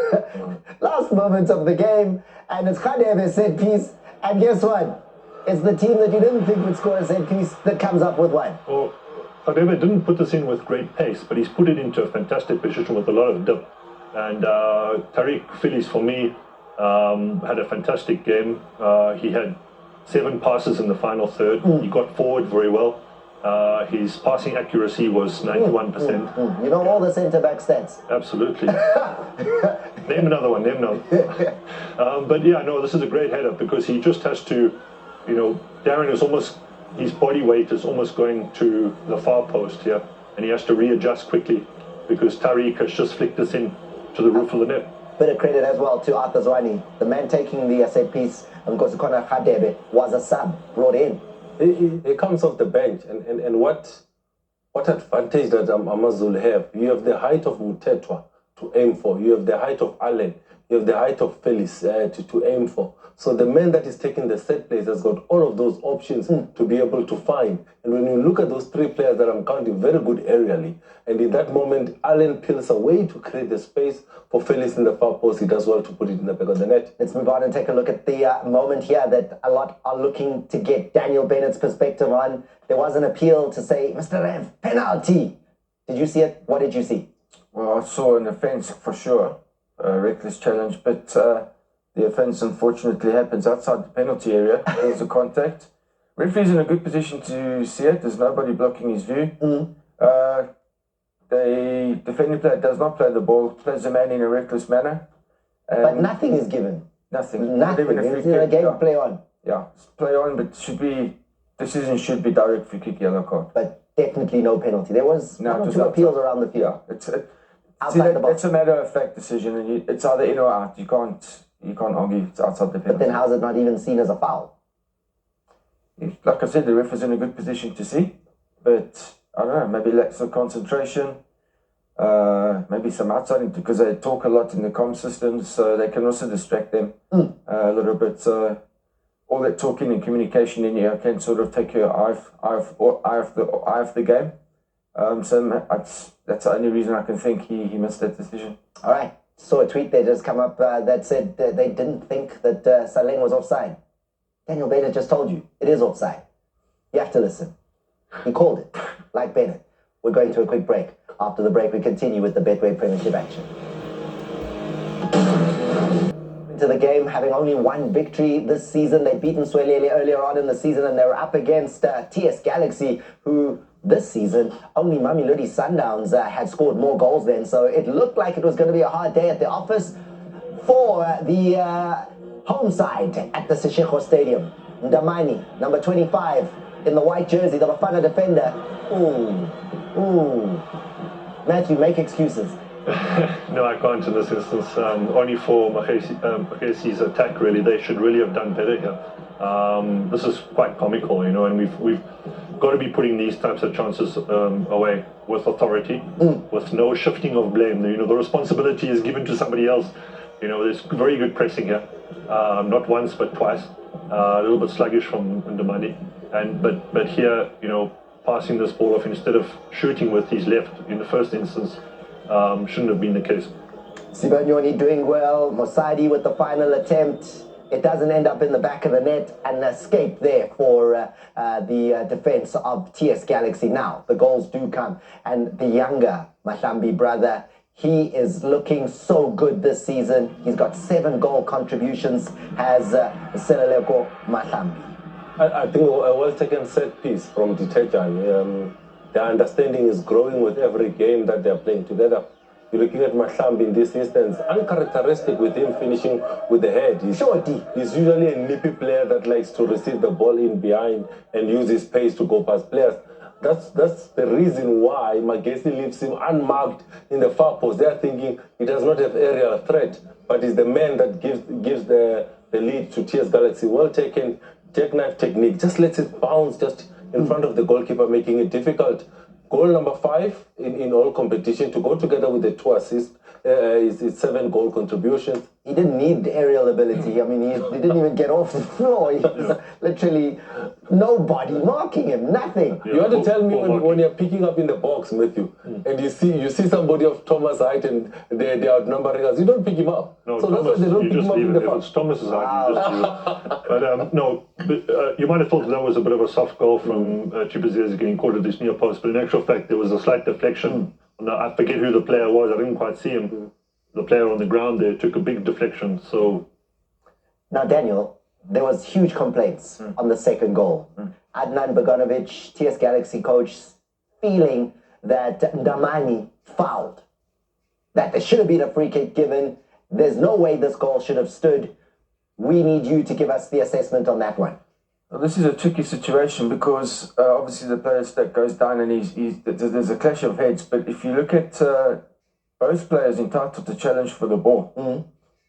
last moments of the game, and it's Khadeve's set piece, and guess what? It's the team that you didn't think would score a set piece that comes up with one. Well, Khadebe didn't put this in with great pace, but he's put it into a fantastic position with a lot of dip. And Tariq Phillies, for me, had a fantastic game. He had 7 passes in the final third. He got forward very well. His passing accuracy was 91%. You know all the centre-back stats. Absolutely. Name another one, name another. But yeah, no, this is a great header because he just has to, Darren is almost, his body weight is almost going to the far post here, and he has to readjust quickly because Tariq has just flicked this in to the roof of the net. Bit of credit as well to Arthur Zwani, the man taking the set piece, and Nkosakana Khadebe was a sub brought in. He comes off the bench, and what advantage does Amazulu have? You have the height of Mutetwa to aim for. You have the height of Allen. You have the height of Felix to aim for. So the man that is taking the set place has got all of those options to be able to find. And when you look at those three players that I'm counting, very good aerially. And in that moment, Allen peels away to create the space for Felix in the far post. He does well to put it in the back of the net. Let's move on and take a look at the moment here that a lot are looking to get Daniel Bennett's perspective on. There was an appeal to say, Mr. Rev, penalty. Did you see it? What did you see? Well, I saw an offence for sure, a reckless challenge, but the offence unfortunately happens outside the penalty area. There's a contact. Referee's in a good position to see it. There's nobody blocking his view. The defending player does not play the ball, plays the man in a reckless manner. But nothing is given. Nothing. Nothing. Even a free It's a kick, game yeah. to play on. Yeah, play on, but decision should be direct free kick, yellow card. But definitely no penalty. There was one or two appeals around the field. Yeah, Outside the box. It's a matter of fact decision, and it's either in or out. You can't argue it's outside the penalty. But then how is it not even seen as a foul? Like I said, the ref is in a good position to see, but I don't know, maybe lacks of concentration, maybe some outside, because they talk a lot in the comm systems, so they can also distract them a little bit. So all that talking and communication in here can sort of take your eye off the game. So that's the only reason I can think he missed that decision. All right. Saw a tweet there just come up that said that they didn't think that Saleng was offside. Daniel Bennett just told you it is offside. You have to listen. He called it, like Bennett. We're going to a quick break. After the break, we continue with the Betway Premiership action. Into the game, having only one victory this season. They'd beaten Swelele earlier on in the season, and they were up against TS Galaxy, who this season, only Mamelodi Sundowns had scored more goals then. So it looked like it was going to be a hard day at the office for the home side at the Seshego Stadium. Ndamani, number 25, in the white jersey, the Bafana defender. Matthew, make excuses. No, I can't in this instance. Only for Magesi's attack, really. They should really have done better here. This is quite comical, and we've got to be putting these types of chances away with authority, with no shifting of blame. The responsibility is given to somebody else. There's very good pressing here, not once but twice. A little bit sluggish from Ndamani, but here, passing this ball off instead of shooting with his left in the first instance shouldn't have been the case. Sibanyoni doing well. Mosadi with the final attempt. It doesn't end up in the back of the net. An escape there for the defense of TS Galaxy. Now, the goals do come. And the younger Mlambo brother, he is looking so good this season. He's got 7 goal contributions, has Celebratory Mlambo. I think a well-taken set piece from Ditejan. The understanding is growing with every game that they're playing together. You're looking at Mlambo in this instance, uncharacteristic with him finishing with the head. He's usually a nippy player that likes to receive the ball in behind and use his pace to go past players. That's the reason why Magesi leaves him unmarked in the far post. They're thinking he does not have aerial threat, but he's the man that gives the lead to TS Galaxy. Well taken, jackknife technique, just lets it bounce just in front of the goalkeeper, making it difficult. Goal number 5 in all competition, to go together with the 2 assists, is 7 goal contributions. He didn't need aerial ability. I mean, he didn't even get off the floor. He was literally nobody marking him, nothing. You want to tell me when you're picking up in the box, Matthew, and you see somebody of Thomas' height and they're outnumbering us, you don't pick him up. No, so Thomas, that's why they don't pick him up in the If box. it's Thomas's height, you just do it. But you might have thought that was a bit of a soft goal from Chibuzezi getting caught at this near post, but in actual fact, there was a slight deflection. I forget who the player was. I didn't quite see him. The player on the ground there took a big deflection. So now, Daniel, there was huge complaints on the second goal. Adnan Bogdanovic, TS Galaxy coach, feeling that Ndamani fouled, that there should have been a free kick given. There's no way this goal should have stood. We need you to give us the assessment on that one. Well, this is a tricky situation because obviously the player that goes down and there's a clash of heads. But if you look at both players entitled to challenge for the ball,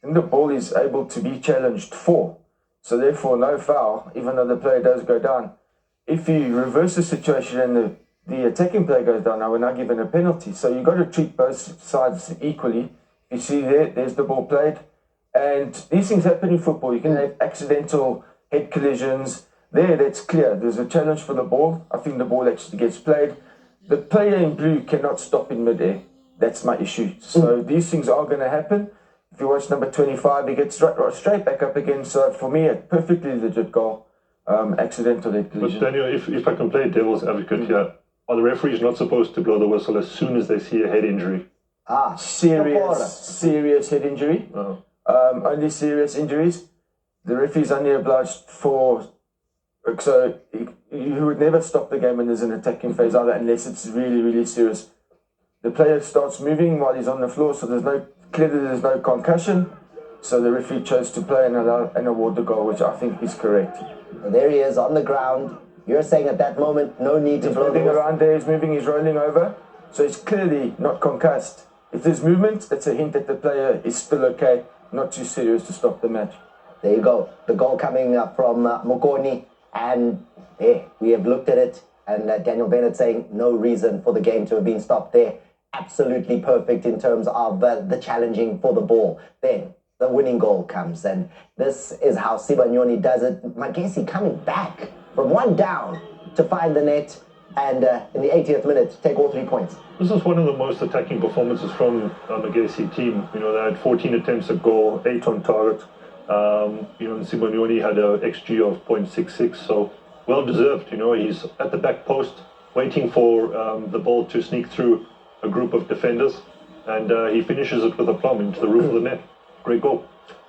and the ball is able to be challenged for. So therefore, no foul, even though the player does go down. If you reverse the situation and the attacking player goes down, now we're now given a penalty. So you've got to treat both sides equally. You see there's the ball played. And these things happen in football. You can have accidental head collisions. That's clear. There's a challenge for the ball. I think the ball actually gets played. The player in blue cannot stop in midair. That's my issue. So these things are going to happen. If you watch number 25, he gets straight back up again. So for me, a perfectly legit goal. Accidental head collision. But Daniel, if I can play devil's advocate here, are the referees not supposed to blow the whistle as soon as they see a head injury? Serious head injury. Only serious injuries. The referee's only obliged for. So you would never stop the game when there's an attacking phase either, unless it's really, really serious. The player starts moving while he's on the floor, so clearly there's no concussion. So the referee chose to play and award the goal, which I think is correct. Well, there he is on the ground. You're saying at that moment, no need to blow the whistle. He's moving around there, he's moving, he's rolling over. So it's clearly not concussed. If there's movement, it's a hint that the player is still okay, not too serious to stop the match. There you go. The goal coming up from Mokoni. And we have looked at it. And Daniel Bennett saying no reason for the game to have been stopped there. Absolutely perfect in terms of the challenging for the ball. Then the winning goal comes. And this is how Sibanyoni does it. Magesi coming back from one down to find the net. And in the 80th minute, take all 3 points. This is one of the most attacking performances from Magesi team. You know, they had 14 attempts at goal, 8 on target. You know, and Sibanyoni had a XG of 0.66, so well deserved. You know, he's at the back post waiting for the ball to sneak through a group of defenders, and he finishes it with a plumb into the roof of the net. Great goal.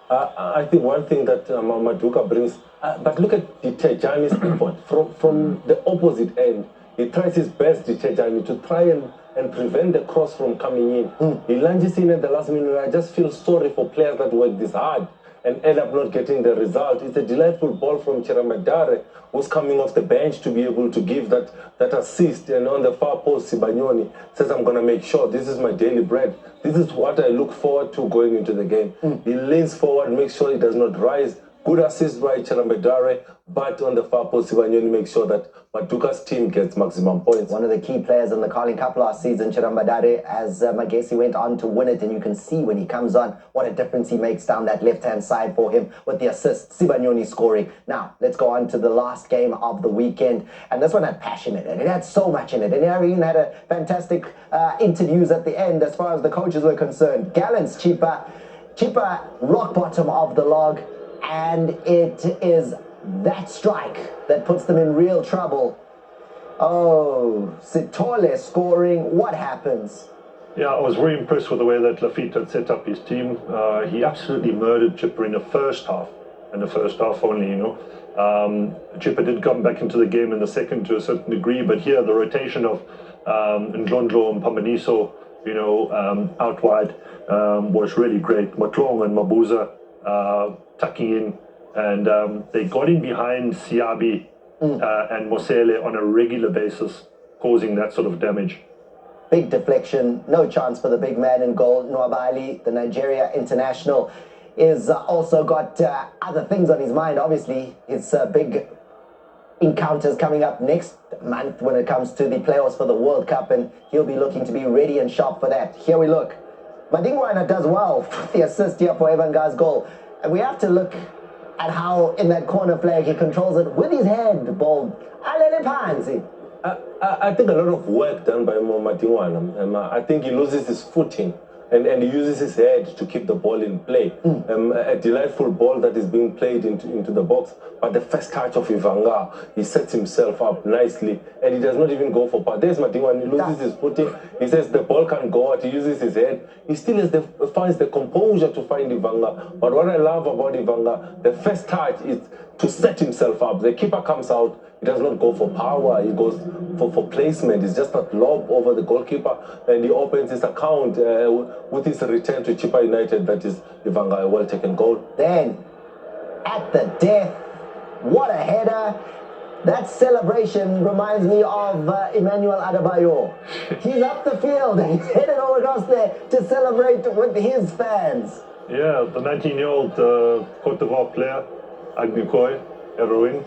I think one thing that Maduka brings, but look at Ditejani's effort from the opposite end. He tries his best, Ditejani, to try and prevent the cross from coming in. He lunges in at the last minute. I just feel sorry for players that work this hard and end up not getting the result. It's a delightful ball from Chiramadare, who's coming off the bench to be able to give that assist. And on the far post, Sibanyoni says, I'm going to make sure this is my daily bread. This is what I look forward to going into the game. He leans forward, makes sure he does not rise. Good assist by Chiramadare, but on the far post, Sibanyoni makes sure that Maduka's team gets maximum points. One of the key players in the Carling Cup last season, Chirambadare, as Magesi went on to win it, and you can see when he comes on what a difference he makes down that left-hand side for him with the assist, Sibanyoni scoring. Now, let's go on to the last game of the weekend, and this one had passion in it. It had so much in it, and he even had a fantastic interviews at the end as far as the coaches were concerned. Gallant's Chipa rock bottom of the log, and it is that strike that puts them in real trouble. Oh, Sitole scoring. What happens? Yeah, I was very impressed with the way that Lafitte had set up his team. He absolutely murdered Chipper in the first half, and the first half only, you know. Chipper did come back into the game in the second to a certain degree, but here the rotation of Ndlondlo and Pambaniso, you know, out wide was really great. Matlong and Mabuza tucking in, and they got in behind Siabi and Mosele on a regular basis, causing that sort of damage. Big deflection, no chance for the big man in goal. Nwabali, the Nigeria international, is also got other things on his mind. Obviously, his big encounters coming up next month when it comes to the playoffs for the World Cup, and he'll be looking to be ready and sharp for that. Here we look. Madingwana does well with the assist here for Evanga's goal. And we have to look at how in that corner flag he controls it with his head, the ball. Alele Pansi. I think a lot of work done by Madingwana. I think he loses his footing and he uses his head to keep the ball in play. A delightful ball that is being played into the box. But the first touch of Ivanga, he sets himself up nicely and he does not even go for part. There's Madingwana, he loses his footing. He says the ball can't go out, he uses his head. He still finds the composure to find Ivanga. But what I love about Ivanga, the first touch is to set himself up. The keeper comes out, He does not go for power. He goes for placement. It's just a lob over the goalkeeper, and he opens his account with his return to Chippa United. That is Ivanga, a well-taken goal. Then, at the death, what a header. That celebration reminds me of Emmanuel Adebayo. He's up the field and he's headed all across there to celebrate with his fans. Yeah, the 19-year-old Cote d'Ivoire player, Agnukoy, Heroin,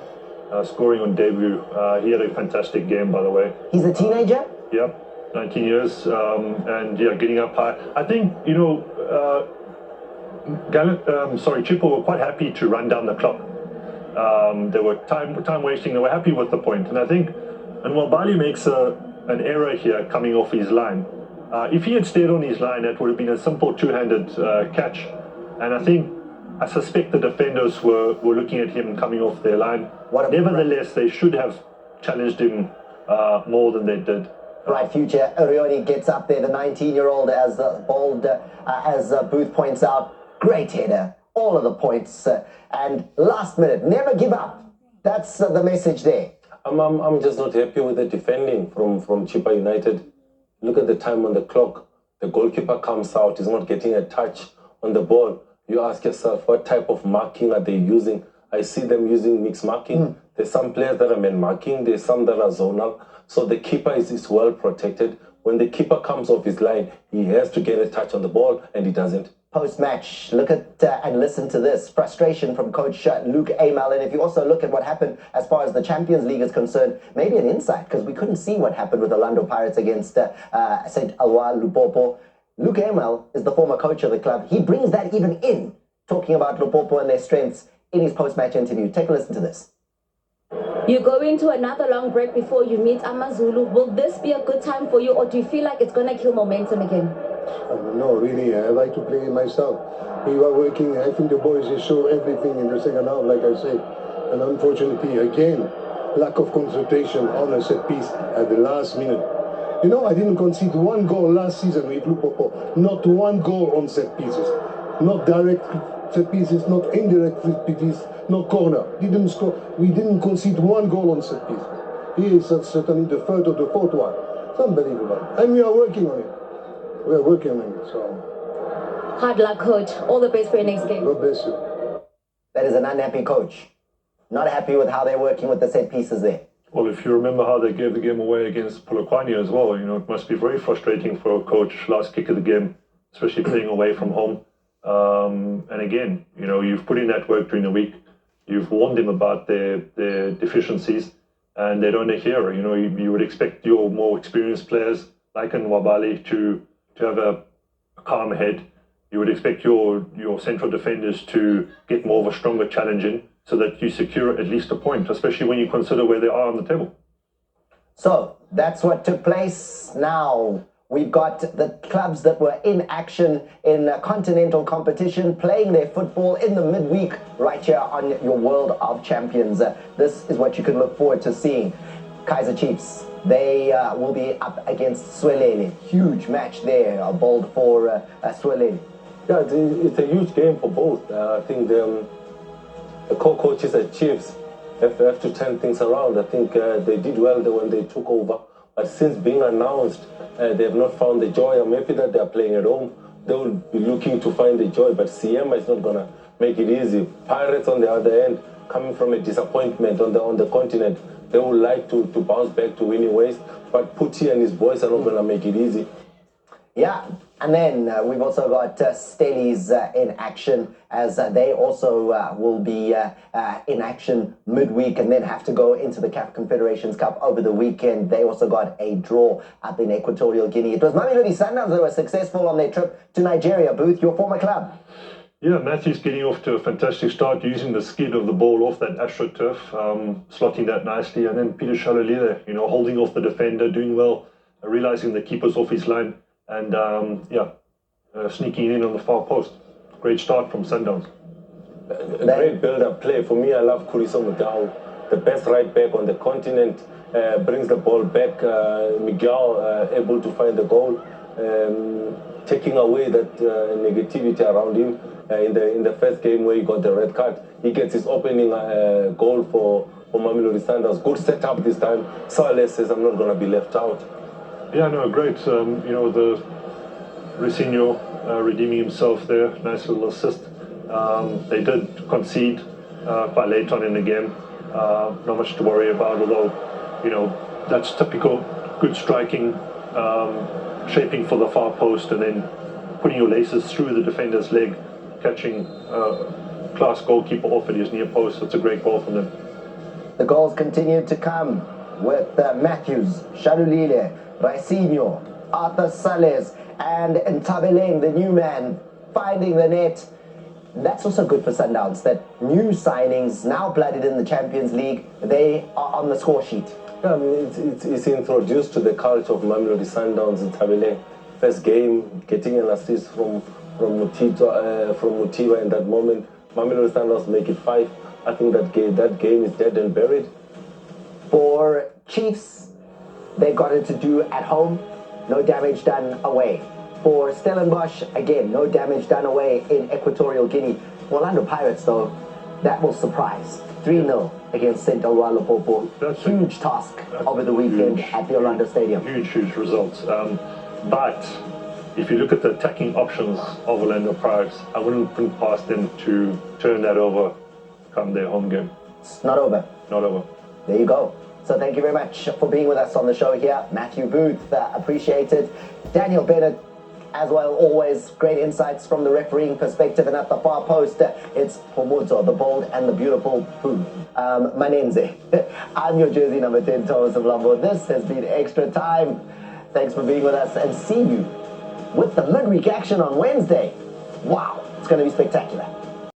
scoring on debut. He had a fantastic game, by the way. He's a teenager? Yep, 19 years, and yeah, getting up high. I think, you know, Chippa were quite happy to run down the clock. They were time wasting. They were happy with the point, and I think, and Nwabali makes an error here coming off his line. If he had stayed on his line, that would have been a simple two-handed catch. And I suspect the defenders were looking at him coming off their line. Nevertheless, they should have challenged him more than they did. Bright future. Orioni gets up there, the 19-year-old, as Booth points out. Great header. All of the points. And last minute, never give up. That's the message there. I'm just not happy with the defending from Chippa United. Look at the time on the clock. The goalkeeper comes out. He's not getting a touch on the ball. You ask yourself, what type of marking are they using? I see them using mixed marking. There's some players that are man marking. There's some that are zonal. So the keeper is well protected. When the keeper comes off his line, he has to get a touch on the ball, and he doesn't. Post-match, look at and listen to this. Frustration from coach Luke Amel. And if you also look at what happened as far as the Champions League is concerned, maybe an insight, because we couldn't see what happened with Orlando Pirates against St. Eloi Lupopo. Luke Amel is the former coach of the club. He brings that even in, talking about Lupopo and their strengths in his post-match interview. Take a listen to this. You go into another long break before you meet Amazulu. Will this be a good time for you, or do you feel like it's going to kill momentum again? No, really, I like to play it myself. We are working. I think the boys just show everything in the second half, like I said. And unfortunately, again, lack of concentration on a set piece at the last minute. You know, I didn't concede one goal last season with Lupopo. Not one goal on set pieces. Not direct set pieces, not indirect set pieces, no corner. Didn't score. We didn't concede one goal on set pieces. Here is certainly the third or the fourth one. It's unbelievable. And we are working on it. We are working on it, so. Hard luck, coach. All the best for your next game. God bless you. That is an unhappy coach. Not happy with how they're working with the set pieces there. Well, if you remember how they gave the game away against Polokwane as well, you know, it must be very frustrating for a coach last kick of the game, especially playing away from home. And again, you know, you've put in that work during the week. You've warned them about their deficiencies, and they don't hear. You know, you would expect your more experienced players, like in Nwabali, to have a calm head. You would expect your central defenders to get more of a stronger challenge in, so that you secure at least a point, especially when you consider where they are on the table. So that's what took place. Now we've got the clubs that were in action in continental competition, playing their football in the midweek right here on your World of Champions. This is what you can look forward to seeing. Kaizer Chiefs, they will be up against Swelele. Huge match there, bold for Swelele. Yeah, it's a huge game for both. I think the co-coaches at Chiefs have to turn things around. I think they did well when they took over. But since being announced, they have not found the joy. I'm happy that they are playing at home. They will be looking to find the joy, but CM is not going to make it easy. Pirates, on the other end, coming from a disappointment on the continent, they would like to bounce back to winning ways, but Putti and his boys are not going to make it easy. Yeah, and then we've also got Stellies in action, as they also will be in action midweek and then have to go into the CAF Confederations Cup over the weekend. They also got a draw up in Equatorial Guinea. It was Mamelodi Sundowns that were successful on their trip to Nigeria. Booth, your former club. Yeah, Matthew's getting off to a fantastic start, using the skid of the ball off that AstroTurf, slotting that nicely, and then Peter Shalolile, you know, holding off the defender, doing well, realizing the keeper's off his line, and sneaking in on the far post. Great start from Sundowns. A great build-up play. For me, I love Kuriso Mugao, the best right back on the continent, brings the ball back. Miguel able to find the goal, taking away that negativity around him. In the first game where he got the red card, he gets his opening goal for for Mamelodi Sundowns. Good setup this time. Saleh says, I'm not going to be left out. Yeah, no, great. You know, the Risinho redeeming himself there. Nice little assist. They did concede quite late on in the game. Not much to worry about, although, you know, that's typical. Good striking, shaping for the far post, and then putting your laces through the defender's leg, catching class goalkeeper off at his near post. It's a great goal from them. The goals continued to come with Matthews, Shalulile, Risinho, Arthur Sales, and Ntabeleng, the new man, finding the net. That's also good for Sundowns, that new signings, now blooded in the Champions League, they are on the score sheet. Yeah, I mean, it's introduced to the culture of Mamelodi Sundowns in Tabele. First game, getting an assist from Mutiba in that moment. Mamelodi Sundowns make it 5. I think that game is dead and buried. For Chiefs, they got it to do at home, no damage done away. For Stellenbosch, again, no damage done away in Equatorial Guinea. Orlando Pirates, though, that will surprise. 3-0 against St. Olwalo Popo. That's huge task over the weekend at the Orlando Stadium. Huge results. But if you look at the attacking options of Orlando Pirates, I wouldn't put past them to turn that over come their home game. It's not over. Not over. There you go. So thank you very much for being with us on the show here. Matthew Booth, appreciate it. Daniel Bennett, as well, always great insights from the refereeing perspective. And at the far post, it's Pomoto, the bold and the beautiful Manenze. I'm your jersey number 10, Thomas Mlambo. This has been Extra Time. Thanks for being with us, and see you with the midweek action on Wednesday. Wow, it's going to be spectacular.